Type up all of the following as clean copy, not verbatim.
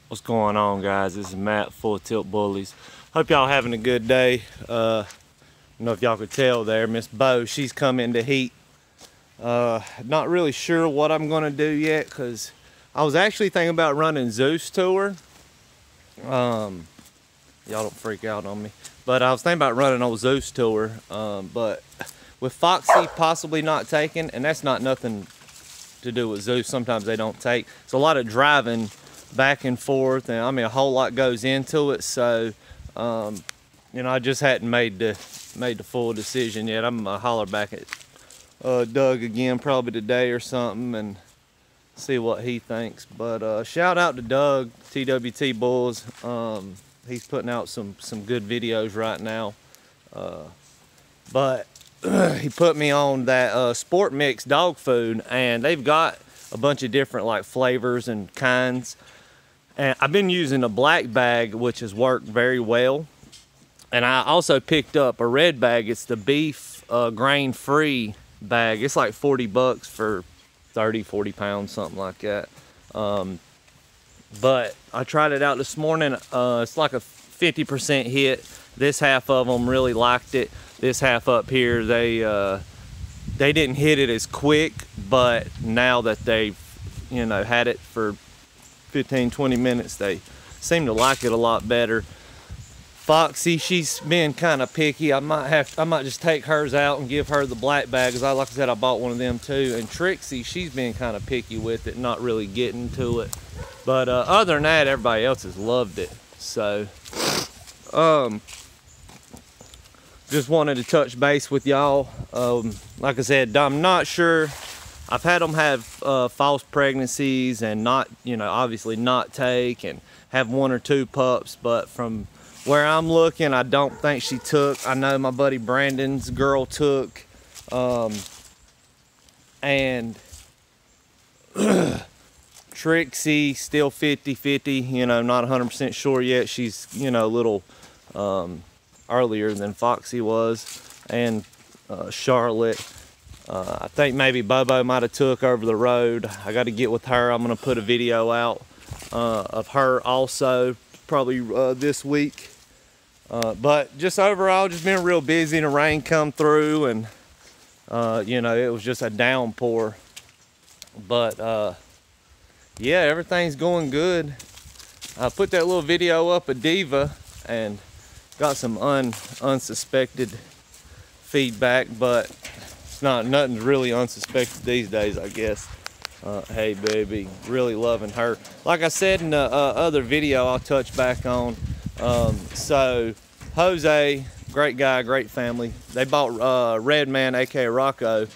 What's going on, guys? This is Matt, Full Tilt Bullies. Hope y'all having a good day. I don't know if y'all could tell there, Miss Bo, she's come into heat. Not really sure what I'm gonna do yet, because I was actually thinking about running Zeus to her. Y'all don't freak out on me. But I was thinking about running old Zeus to her. But with Foxy possibly not taking, and that's not nothing to do with Zeus, sometimes they don't take. It's a lot of driving back and forth, and I mean a whole lot goes into it, so you know, I just hadn't made the full decision yet. I'm gonna holler back at Doug again probably today or something and see what he thinks. But shout out to Doug, TWT Bulls. He's putting out some good videos right now, but he put me on that Sport Mix dog food, and they've got a bunch of different like flavors and kinds. And I've been using a black bag, which has worked very well. And I also picked up a red bag. It's the beef grain-free bag. It's like 40 bucks for 30, 40 pounds, something like that. But I tried it out this morning. It's like a 50% hit. This half of them really liked it. This half up here, they didn't hit it as quick, but now that they've, you know, had it for 15-20 minutes, they seem to like it a lot better. Foxy, she's been kind of picky. I might just take hers out and give her the black bag, because like I said, I bought one of them too. And Trixie, she's been kind of picky with it, not really getting to it. But other than that, everybody else has loved it. So just wanted to touch base with y'all. Like I said, I'm not sure. I've had them have false pregnancies and not, you know, obviously not take, and have 1 or 2 pups, but from where I'm looking, I don't think she took. I know my buddy Brandon's girl took, and Trixie still 50-50, you know, not 100% sure yet. She's, you know, a little earlier than Foxy was, and Charlotte. I think maybe Bobo might have took over the road. I got to get with her. I'm going to put a video out of her also, probably this week. But just overall, just been real busy, and the rain come through, and you know, it was just a downpour. But yeah, everything's going good. I put that little video up of Diva and got some unsuspected feedback, but nothing's really unsuspected these days, I guess. Hey baby, really loving her. Like I said in the other video I'll touch back on, so Jose, great guy, great family. They bought Red Man, aka Rocco,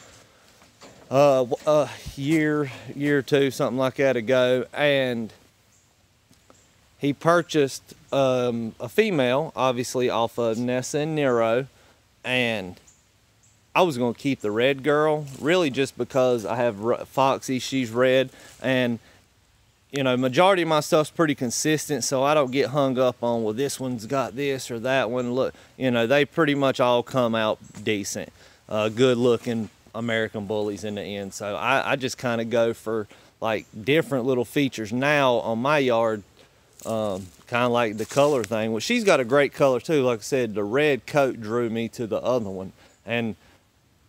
a year or two, something like that ago, and he purchased a female, obviously off of Nessa and Nero, and I was going to keep the red girl, really just because I have Foxy, she's red, and, you know, majority of my stuff's pretty consistent, so I don't get hung up on, well, this one's got this or that one. Look, you know, they pretty much all come out decent, good-looking American bullies in the end, so I just kind of go for, like, different little features. Now, on my yard, kind of like the color thing. Well, she's got a great color, too. Like I said, the red coat drew me to the other one, and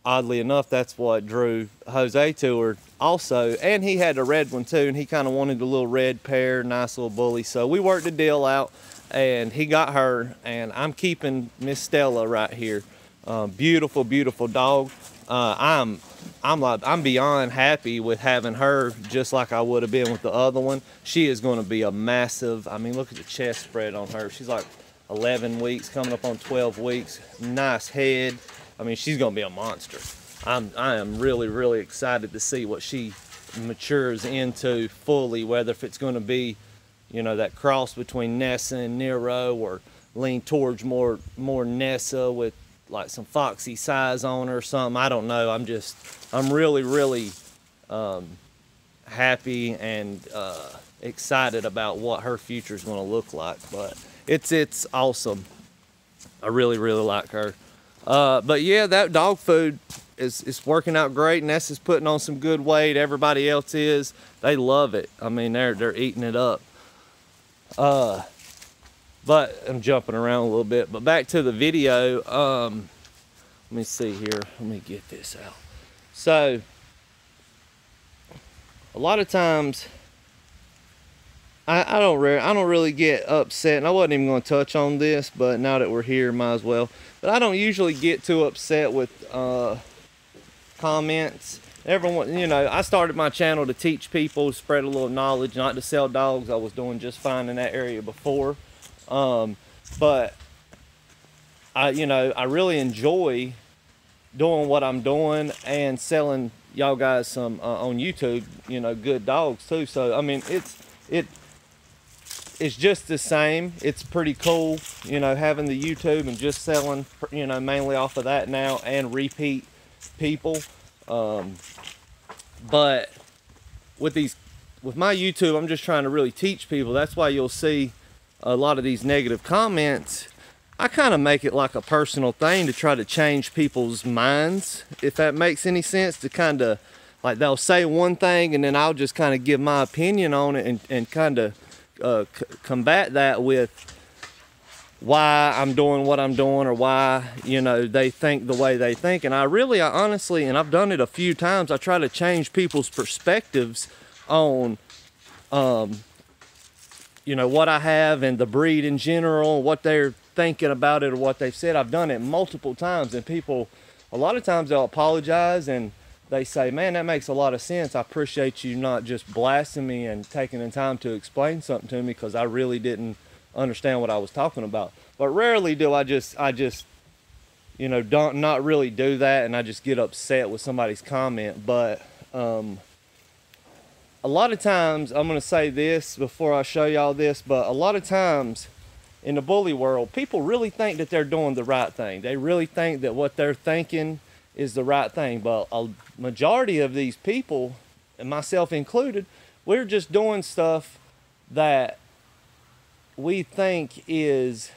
oddly enough, that's what drew Jose to her also. And he had a red one too, and he kind of wanted the little red pair, nice little bully. So we worked the deal out, and he got her, and I'm keeping Miss Stella right here. Beautiful, beautiful dog. I'm beyond happy with having her, just like I would have been with the other one. She is going to be a massive, I mean, look at the chest spread on her. She's like 11 weeks, coming up on 12 weeks. Nice head. I mean, she's gonna be a monster. I am really, really excited to see what she matures into fully, whether if it's gonna be, you know, that cross between Nessa and Nero, or lean towards more Nessa with like some Foxy size on her or something. I don't know. I'm really, really happy and excited about what her future is gonna look like. But it's awesome. I really, really like her. But yeah, that dog food is working out great. Nessa's putting on some good weight. Everybody else is. They love it. I mean, they're eating it up. But I'm jumping around a little bit. But back to the video. Let me see here. Let me get this out. So a lot of times I don't really get upset, and I wasn't even going to touch on this, but now that we're here, might as well. But I don't usually get too upset with comments. Everyone, you know, I started my channel to teach people, spread a little knowledge, not to sell dogs. I was doing just fine in that area before. But I really enjoy doing what I'm doing and selling y'all guys some on YouTube, you know, good dogs too. So I mean, it's just the same. It's pretty cool, you know, having the YouTube and just selling, you know, mainly off of that now, and repeat people. But with my YouTube, I'm just trying to really teach people. That's why you'll see a lot of these negative comments. I kind of make it like a personal thing to try to change people's minds, if that makes any sense. To kind of, like, they'll say one thing and then I'll just kind of give my opinion on it, and kind of combat that with why I'm doing what I'm doing, or why, you know, they think the way they think. And I honestly, and I've done it a few times, I try to change people's perspectives on you know, what I have and the breed in general, what they're thinking about it or what they've said. I've done it multiple times, and people, a lot of times they'll apologize and they say, man, that makes a lot of sense. I appreciate you not just blasting me and taking the time to explain something to me, because I really didn't understand what I was talking about. But rarely do I just you know, not really do that, and I just get upset with somebody's comment. But a lot of times, I'm going to say this before I show y'all this, but a lot of times in the bully world, people really think that they're doing the right thing. They really think that what they're thinking is the right thing. But a majority of these people, and myself included, we're just doing stuff that we think is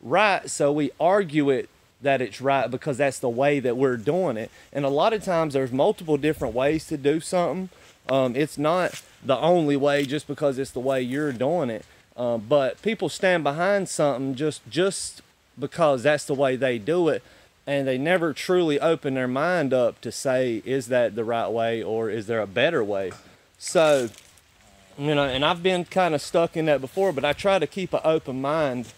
right, so we argue it that it's right because that's the way that we're doing it. And a lot of times there's multiple different ways to do something. It's not the only way just because it's the way you're doing it. But people stand behind something just because that's the way they do it, and they never truly open their mind up to say, is that the right way, or is there a better way? So, you know, and I've been kind of stuck in that before, but I try to keep an open mind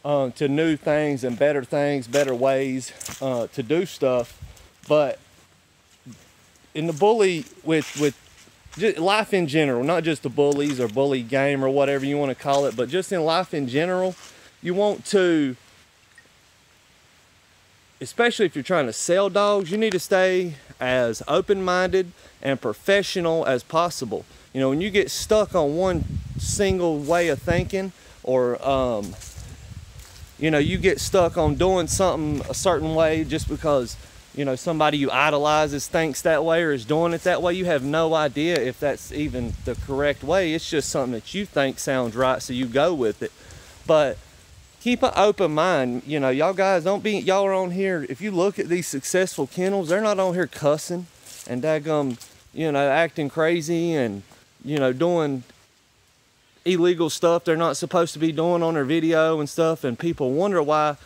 to new things and better ways to do stuff. But in the bully, with just life in general, not just the bullies or bully game or whatever you want to call it, but just in life in general, you want to, especially if you're trying to sell dogs, you need to stay as open-minded and professional as possible. You know, when you get stuck on one single way of thinking, or you know, you get stuck on doing something a certain way just because, you know, somebody you idolizes thinks that way or is doing it that way, you have no idea if that's even the correct way. It's just something that you think sounds right, so you go with it. But keep an open mind. You know, y'all guys, y'all are on here, if you look at these successful kennels, they're not on here cussing and daggum, you know, acting crazy and, you know, doing illegal stuff they're not supposed to be doing on their video and stuff. And people wonder why,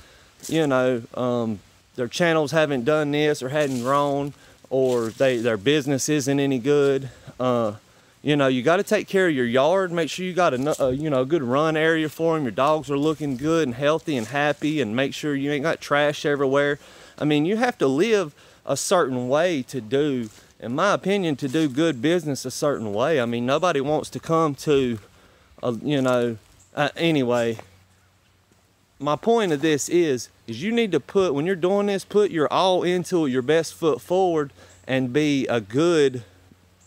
you know, their channels haven't done this or hadn't grown, or their business isn't any good. You know, you got to take care of your yard. Make sure you got a you know, a good run area for them. Your dogs are looking good and healthy and happy, and make sure you ain't got trash everywhere. I mean, you have to live a certain way to do, in my opinion, to do good business a certain way. I mean, nobody wants to come to, you know, anyway. My point of this is you need to put, when you're doing this, put your all into it, your best foot forward, and be a good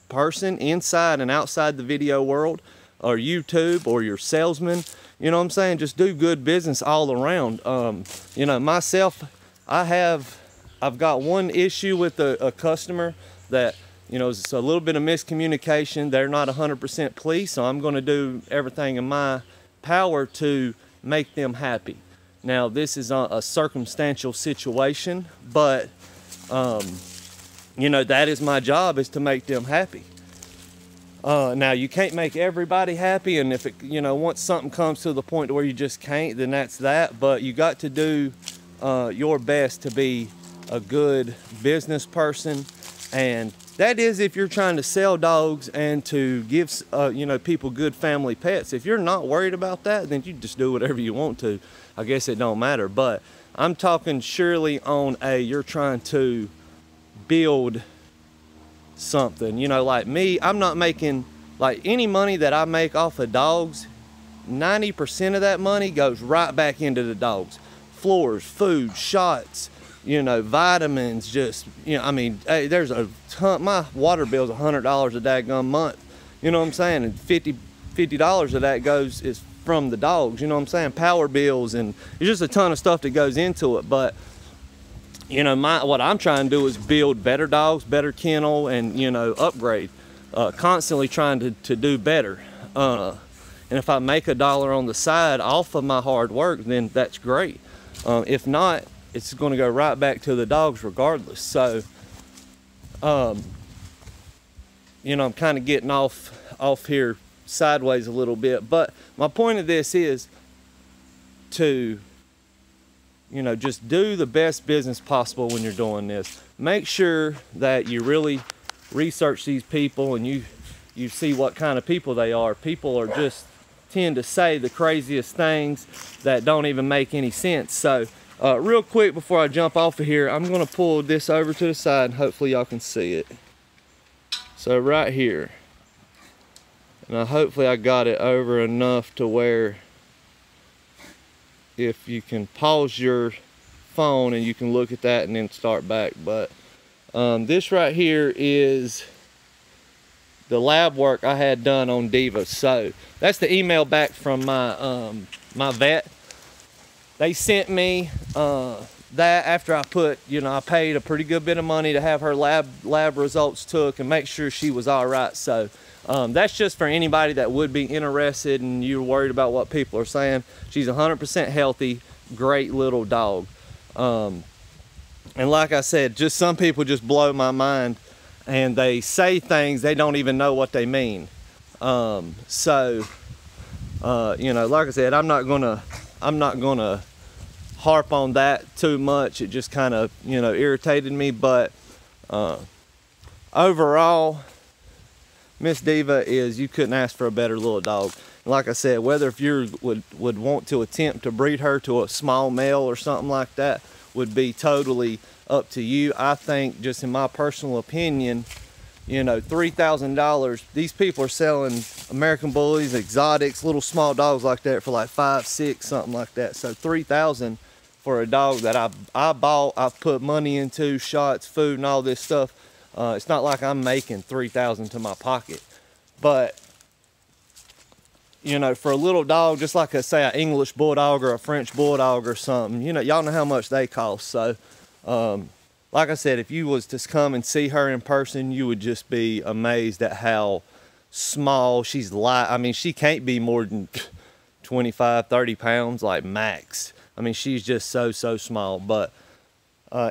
person inside and outside the video world, or YouTube, or your salesman. You know what I'm saying? Just do good business all around. You know, myself, I've got one issue with a customer that, you know, it's a little bit of miscommunication. They're not 100% pleased, so I'm going to do everything in my power to make them happy. Now, this is a circumstantial situation, but you know, that is my job, is to make them happy. Now you can't make everybody happy, and if it, you know, once something comes to the point where you just can't, then that's that. But you got to do your best to be a good business person, and that is if you're trying to sell dogs and to give you know, people good family pets. If you're not worried about that, then you just do whatever you want to. I guess it don't matter. But I'm talking surely on you're trying to build something, you know, like me. I'm not making, like, any money that I make off of dogs, 90% of that money goes right back into the dogs. Floors, food, shots, you know, vitamins, just, you know, I mean, hey, there's a ton. My water bill's $100 a daggum month, you know what I'm saying, and $50 of that is from the dogs, you know what I'm saying, power bills, and there's just a ton of stuff that goes into it. But you know, what I'm trying to do is build better dogs, better kennel, and, you know, upgrade. Constantly trying to do better. And if I make $1 on the side off of my hard work, then that's great. If not, it's going to go right back to the dogs regardless. So, you know, I'm kind of getting off here sideways a little bit. But my point of this is to, you know, just do the best business possible when you're doing this. Make sure that you really research these people and you see what kind of people they are. People are just tend to say the craziest things that don't even make any sense. So real quick before I jump off of here, I'm gonna pull this over to the side and hopefully y'all can see it. So right here, and hopefully I got it over enough to where if you can pause your phone and you can look at that and then start back. But this right here is the lab work I had done on Diva. So that's the email back from my my vet. They sent me that after I put, you know, I paid a pretty good bit of money to have her lab results took and make sure she was all right. So that's just for anybody that would be interested and you're worried about what people are saying. She's 100% healthy, great little dog. And like I said, just some people just blow my mind and they say things they don't even know what they mean. So you know, like I said, I'm not gonna harp on that too much. It just kind of, you know, irritated me. But overall, Miss Diva you couldn't ask for a better little dog. And like I said, whether if you would want to attempt to breed her to a small male or something like that would be totally up to you. I think, just in my personal opinion, you know, $3,000, these people are selling American bullies, exotics, little small dogs like that for like $5, $6, something like that. So $3,000 for a dog that I bought, I've put money into, shots, food, and all this stuff. It's not like I'm making $3,000 to my pocket. But, you know, for a little dog, just like I say, an English bulldog or a French bulldog or something, you know, y'all know how much they cost. So, like I said, if you was to come and see her in person, you would just be amazed at how small she's. Light. I mean, she can't be more than 25, 30 pounds, like max. I mean, she's just so small. But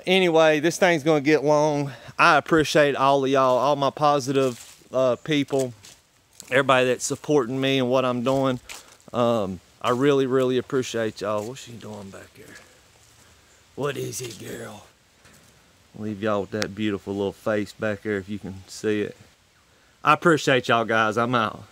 anyway, this thing's gonna get long. I appreciate all of y'all, all my positive people, everybody that's supporting me and what I'm doing. I really appreciate y'all. What's she doing back here? What is it, girl? Leave y'all with that beautiful little face back there if you can see it. I appreciate y'all guys. I'm out.